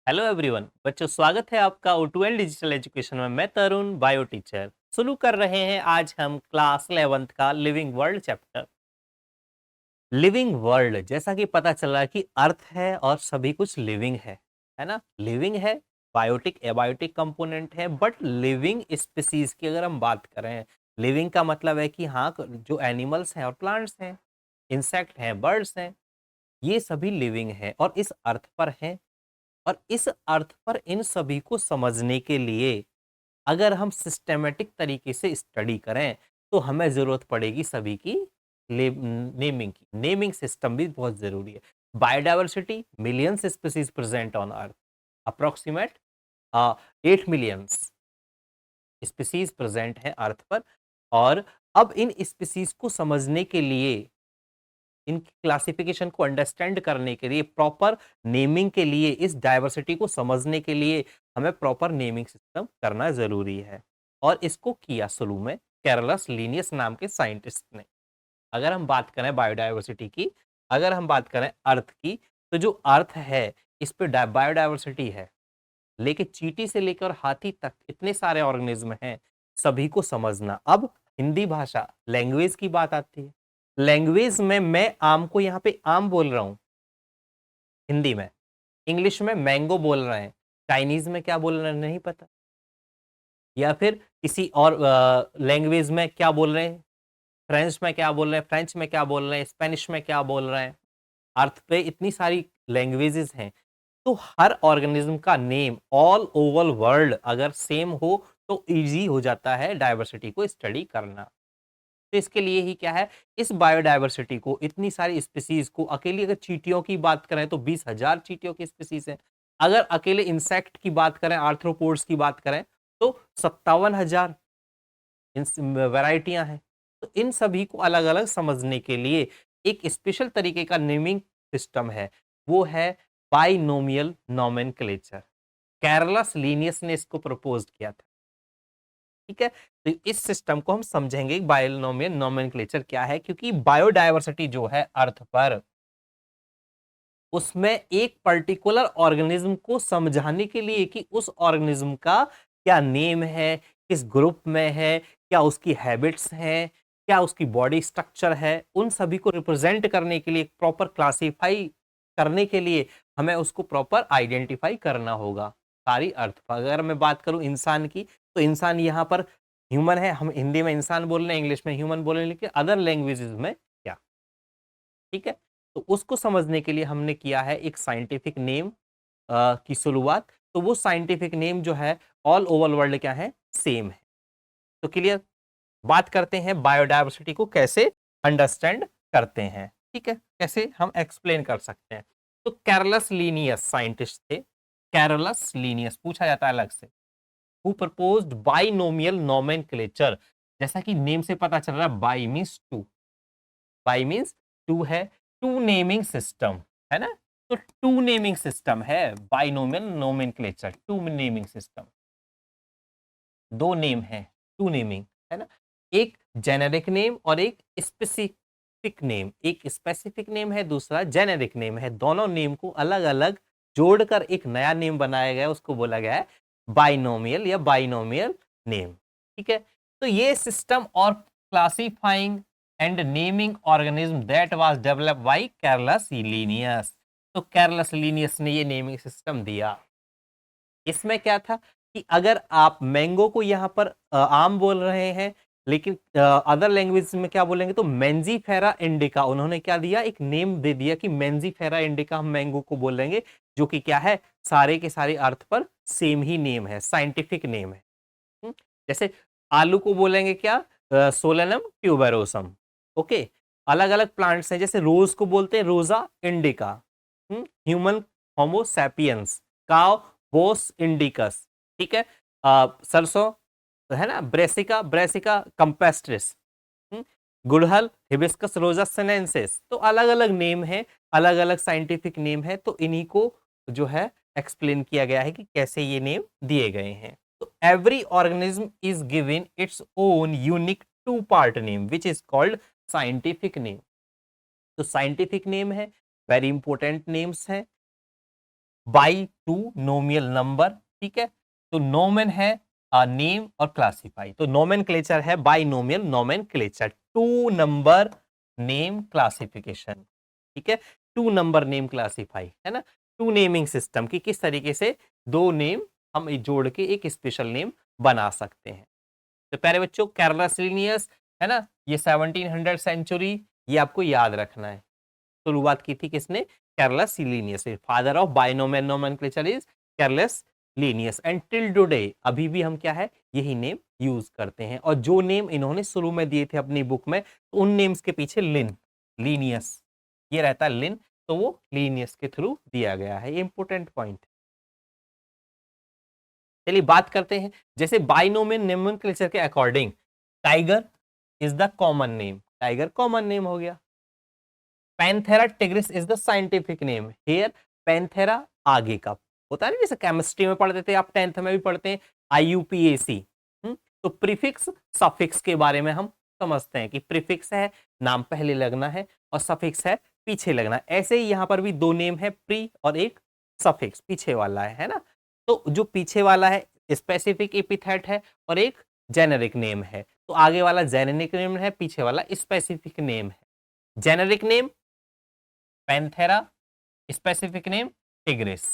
Hello everyone बच्चों, स्वागत है आपका O2L डिजिटल एजुकेशन में। मैं तरुण, बायो टीचर। शुरू कर रहे हैं आज हम क्लास 11th का living world chapter. Living world, जैसा कि पता चला कि अर्थ है और सभी कुछ लिविंग है ना। लिविंग है, बायोटिक एबायोटिक कंपोनेंट है, बट लिविंग स्पीसीज की अगर हम बात करें, लिविंग का मतलब है कि हाँ, जो एनिमल्स हैं और प्लांट्स हैं, इंसेक्ट हैं, बर्ड्स हैं, ये सभी लिविंग हैं और इस अर्थ पर हैं। और इस अर्थ पर इन सभी को समझने के लिए अगर हम सिस्टेमेटिक तरीके से स्टडी करें तो हमें जरूरत पड़ेगी सभी की नेमिंग की। नेमिंग सिस्टम भी बहुत जरूरी है। Biodiversity, millions species present on earth, approximate 8 millions species present है अर्थ पर। और अब इन स्पीसीज को समझने के लिए, इनकी क्लासिफिकेशन को अंडरस्टैंड करने के लिए, प्रॉपर नेमिंग के लिए, इस डाइवर्सिटी को समझने के लिए हमें प्रॉपर नेमिंग सिस्टम करना जरूरी है। और इसको किया शुरू में कैरलस लीनियस नाम के साइंटिस्ट ने। अगर हम बात करें बायोडाइवर्सिटी की, अगर हम बात करें अर्थ की, तो जो अर्थ है इस पे बायोडाइवर्सिटी है, लेकिन चींटी से लेकर हाथी तक इतने सारे ऑर्गेनिज्म हैं, सभी को समझना। अब हिंदी भाषा लैंग्वेज की बात आती है। लैंग्वेज में मैं आम को यहाँ पे आम बोल रहा हूं हिंदी में, इंग्लिश में मैंगो बोल रहे हैं, चाइनीज में क्या बोल रहे हैं नहीं पता, या फिर किसी और लैंग्वेज में क्या बोल रहे हैं, फ्रेंच में क्या बोल रहे हैं, फ्रेंच में क्या बोल रहे हैं, स्पेनिश में क्या बोल रहे हैं। अर्थ पे इतनी सारी लैंग्वेजेस हैं, तो हर ऑर्गेनिज्म का नेम ऑल ओवर वर्ल्ड अगर सेम हो तो इजी हो जाता है डाइवर्सिटी को स्टडी करना। तो इसके लिए ही क्या है, इस बायोडाइवर्सिटी को, इतनी सारी स्पीसीज को, अकेली अगर चींटियों की बात करें तो 20,000 चींटियों की स्पीसीज है। अगर अकेले इंसेक्ट की बात करें, आर्थ्रोपोड्स की बात करें, तो 57,000 वैरायटियां हैं। तो इन सभी को अलग अलग समझने के लिए एक स्पेशल तरीके का नेमिंग सिस्टम है, वो है बाइनोमियल नोमेनक्लेचर। कैरलस लीनियस ने इसको प्रपोज किया था। ठीक है, तो इस सिस्टम को हम समझेंगे बायोनोमियल नोमेनक्लेचर क्या है, क्योंकि बायोडायवर्सिटी जो है अर्थ पर, उसमें एक पर्टिकुलर ऑर्गेनिज्म को समझाने के लिए कि उस ऑर्गेनिज्म का क्या नेम है, किस ग्रुप में है, क्या उसकी हैबिट्स हैं, क्या उसकी बॉडी स्ट्रक्चर है, उन सभी को रिप्रेजेंट करने के लिए, प्रॉपर क्लासिफाई करने के लिए हमें उसको प्रॉपर आइडेंटिफाई करना होगा सारी अर्थ पर। अगर मैं बात करूं इंसान की, तो इंसान यहाँ पर ह्यूमन है, हम हिंदी में इंसान बोल रहे हैं, इंग्लिश में ह्यूमन बोल रहे हैं, लेकिन अदर लैंग्वेजेस में क्या। ठीक है, तो उसको समझने के लिए हमने किया है एक साइंटिफिक नेम की शुरुआत। तो वो साइंटिफिक नेम जो है ऑल ओवर वर्ल्ड क्या है, सेम है। तो क्लियर, बात करते हैं बायोडायवर्सिटी को कैसे अंडरस्टैंड करते हैं। ठीक है, कैसे हम एक्सप्लेन कर सकते हैं। तो कैरलस लीनियस साइंटिस्ट थे। कैरलस लीनियस पूछा जाता है अलग से, हु प्रपोज्ड बाइनोमियल नोमेनक्लेचर। जैसा कि नेम से पता चल रहा है, bi means two, bi means two है, टू नेमिंग सिस्टम है ना। तो टू नेमिंग सिस्टम है binomial nomenclature, two naming system, दो नेम है, टू नेमिंग है ना। एक जेनेरिक नेम और एक स्पेसिफिक नेम, एक स्पेसिफिक नेम है, दूसरा जेनेरिक नेम है। दोनों नेम को अलग अलग जोड़कर एक नया नेम बनाया गया, उसको बोला गया है बाइनोमियल या बाइनोमियल नेम। ठीक है, तो ये सिस्टम और classifying and naming organism that was developed by Carlos Linnaeus. तो कैरलस लीनियस ने ये नेमिंग सिस्टम दिया। इसमें क्या था कि अगर आप मैंगो को यहाँ पर आम बोल रहे हैं, लेकिन अदर लैंग्वेज में क्या बोलेंगे, तो मेंजीफेरा इंडिका, उन्होंने क्या दिया, एक नेम दे दिया कि मेंजीफेरा इंडिका हम मैंगो को बोलेंगे, जो कि क्या है, सारे के सारे अर्थ पर सेम ही नेम है, साइंटिफिक नेम है। जैसे आलू को बोलेंगे क्या, सोलेनम ट्यूबेरोसम। ओके, अलग अलग प्लांट्स हैं, जैसे रोज को बोलते हैं रोजा इंडिका, ह्यूमन होमोसैपियंस, काव बोस इंडिकस। ठीक है, सरसों है ना, ब्रेसिका, ब्रेसिका कंपेस्ट्रिस, गुड़हल हिबिस्कस रोजा सिनेंसिस। तो अलग अलग नेम है, अलग अलग साइंटिफिक नेम है, तो इन्हीं को जो है एक्सप्लेन किया गया है कि कैसे ये नेम दिए गए हैं। तो every organism is given its own unique two part name which is called scientific name. तो साइंटिफिक नेम है, वेरी इंपॉर्टेंट नेम्स है। बाई टू नोमियल नंबर, ठीक है। तो नोमेन है नेम और क्लासिफाई, तो नोमेनक्लेचर है binomial nomenclature, two number name classification, ठीक है। टू नंबर नेम क्लासिफाई है ना, टू नेमिंग सिस्टम की किस तरीके से दो नेम हम जोड़ के एक स्पेशल नेम बना सकते हैं। तो प्यारे बच्चों कैरलस लिनियस है ना, ये 1700 सेंचुरी, ये आपको याद रखना है। शुरुआत की थी किसने, Carlos Linnaeus, father of binomial nomenclature is Carlos Linnaeus, and till today अभी भी हम क्या है यही नेम यूज करते हैं। और जो नेम इन्होंने शुरू में दिए थे अपनी बुक में, तो उन नेम्स के पीछे लिन, लीनियस ये रहता है लिन, तो वो लीनियस के थ्रू दिया गया है, ये इंपॉर्टेंट पॉइंट। चलिए बात करते हैं, जैसे बाइनोमियल नोमेनक्लेचर के according tiger is the common name, tiger common name हो गया। Panthera tigris is the scientific name, here Panthera आगे का होता है ना, जैसे केमिस्ट्री में पढ़ते थे आप 10th में भी पढ़ते हैं IUPAC। तो प्रीफिक्स सफिक्स के बारे में हम समझते हैं कि प्रीफिक्स है नाम पहले लगना है और सफिक्स है पीछे लगना है। ऐसे ही यहाँ पर भी दो नेम है, प्री और एक सफिक्स पीछे वाला है ना। तो जो पीछे वाला है स्पेसिफिक एपिथेट है और एक जेनेरिक नेम है, तो आगे वाला जेनेरिक नेम है, पीछे वाला स्पेसिफिक नेम है। Generic name Panthera, specific name tigris.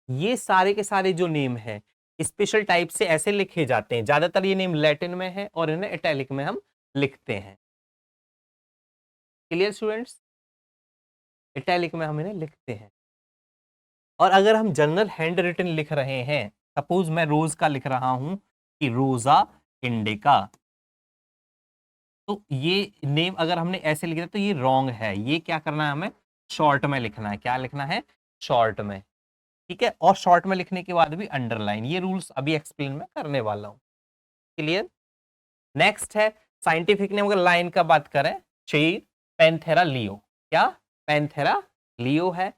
ये सारे के सारे जो नेम है स्पेशल टाइप से ऐसे लिखे जाते हैं, ज्यादातर ये नेम लैटिन में है और इन्हें इटैलिक में हम लिखते हैं। क्लियर स्टूडेंट्स, इटैलिक में हम इन्हें लिखते हैं। और अगर हम जनरल हैंड रिटन लिख रहे हैं, सपोज मैं रोज का लिख रहा हूं कि रोजा इंडिका, तो ये नेम अगर हमने ऐसे लिख दिया तो ये रॉन्ग है, ये क्या करना है हमें शॉर्ट में लिखना है, क्या लिखना है शॉर्ट में, ठीक है। और शॉर्ट में लिखने के बाद भी अंडरलाइन, ये रूल्स अभी एक्सप्लेन मैं करने वाला हूं। क्लियर। नेक्स्ट है साइंटिफिक नेम, अगर लाइन का बात करें शेर पैंथेरा लियो, क्या पैंथेरा लियो है।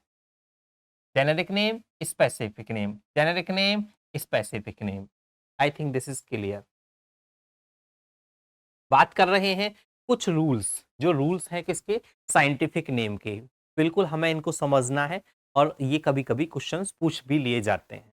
Generic name specific name, generic name specific name. I think this is clear. बात कर रहे हैं कुछ रूल्स, जो रूल्स हैं किसके साइंटिफिक नेम के, बिल्कुल हमें इनको समझना है और ये कभी कभी क्वेश्चंस पूछ भी लिए जाते हैं।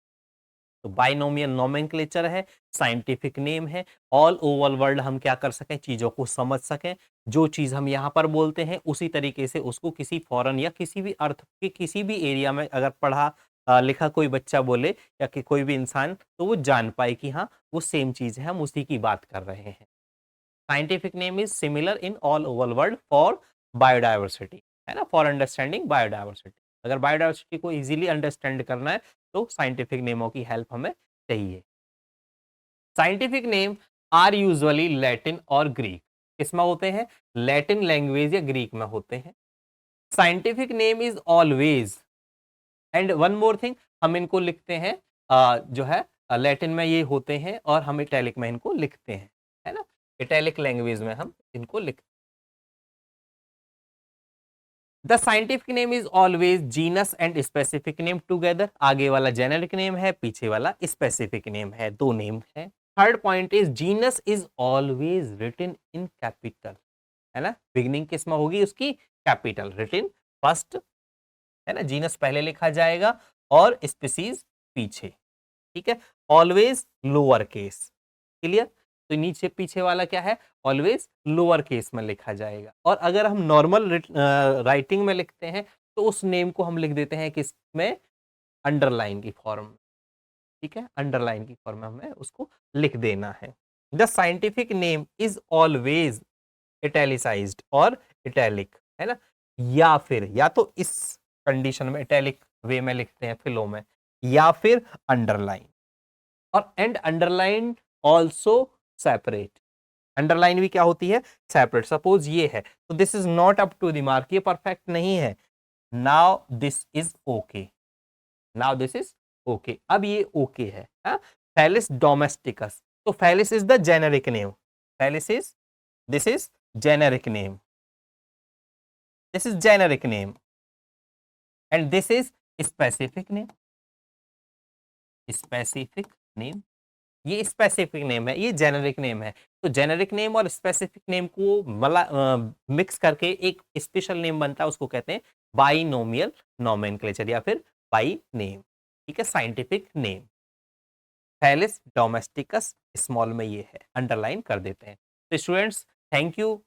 तो बाइनोमियल नोमेनक्लेचर है, साइंटिफिक नेम है, ऑल ओवर वर्ल्ड हम क्या कर सकें चीजों को समझ सकें, जो चीज हम यहाँ पर बोलते हैं उसी तरीके से उसको किसी फॉरेन या किसी भी अर्थ के किसी भी एरिया में अगर पढ़ा लिखा कोई बच्चा बोले या कि कोई भी इंसान, तो वो जान पाए कि हाँ वो सेम चीज है, हम उसी की बात कर रहे हैं। Scientific name is similar in all over world for biodiversity, है ना, फॉर अंडरस्टैंडिंग बायोडाइवर्सिटी। अगर बायोडाइवर्सिटी को इजीली अंडरस्टैंड करना है तो साइंटिफिक नेमों की हेल्प हमें चाहिए। Scientific name are usually Latin और ग्रीक, किसमें होते हैं लैटिन लैंग्वेज या ग्रीक में होते हैं। Scientific name is always, and one more thing, हम इनको लिखते हैं जो है लैटिन में ये होते हैं और हम इटैलिक में इनको लिखते हैं, है ना, इटैलिक लैंग्वेज में हम इनको लिखते हैं। The scientific name is always genus and specific name together, आगे वाला जेनेरिक नेम है, पीछे वाला स्पेसिफिक नेम है, दो नेम है। Third point is genus is always written in capital, है ना, बिगिनिंग किस में होगी उसकी कैपिटल, रिटन फर्स्ट, है ना, जीनस पहले लिखा जाएगा और स्पीसीज पीछे, ठीक है। Always lower case, clear. तो नीचे पीछे वाला क्या है ऑलवेज लोअर केस में लिखा जाएगा। और अगर हम नॉर्मल राइटिंग में लिखते हैं तो उस नेम को हम लिख देते हैं किसमें अंडरलाइन की फॉर्म, ठीक है, अंडरलाइन की फॉर्म में हमें उसको लिख देना है। The scientific name is always italicised और इटैलिक, है ना, या फिर या तो इस कंडीशन में इटैलिक वे में लिखते हैं फिलो में, या फिर अंडरलाइन। और and underline also separate, underline भी क्या होती है सेपरेट। सपोज ये है तो this is not up to the mark, ये परफेक्ट नहीं है, now this is okay, now this is okay, अब ये ओके है। फेलिस डोमेस्टिकस, तो Felis is the generic name, Felis is this is generic name, this is generic name and this is specific name, specific name. ये specific name है, ये generic name है। तो generic name और specific name को mix करके एक special name बनता है, उसको कहते हैं बाइनोमियल नोमेनक्लेचर या फिर बाई नेम। ठीक है, साइंटिफिक नेम थैलिस डोमेस्टिकस, स्मॉल में ये है, अंडरलाइन कर देते हैं। तो स्टूडेंट्स, थैंक यू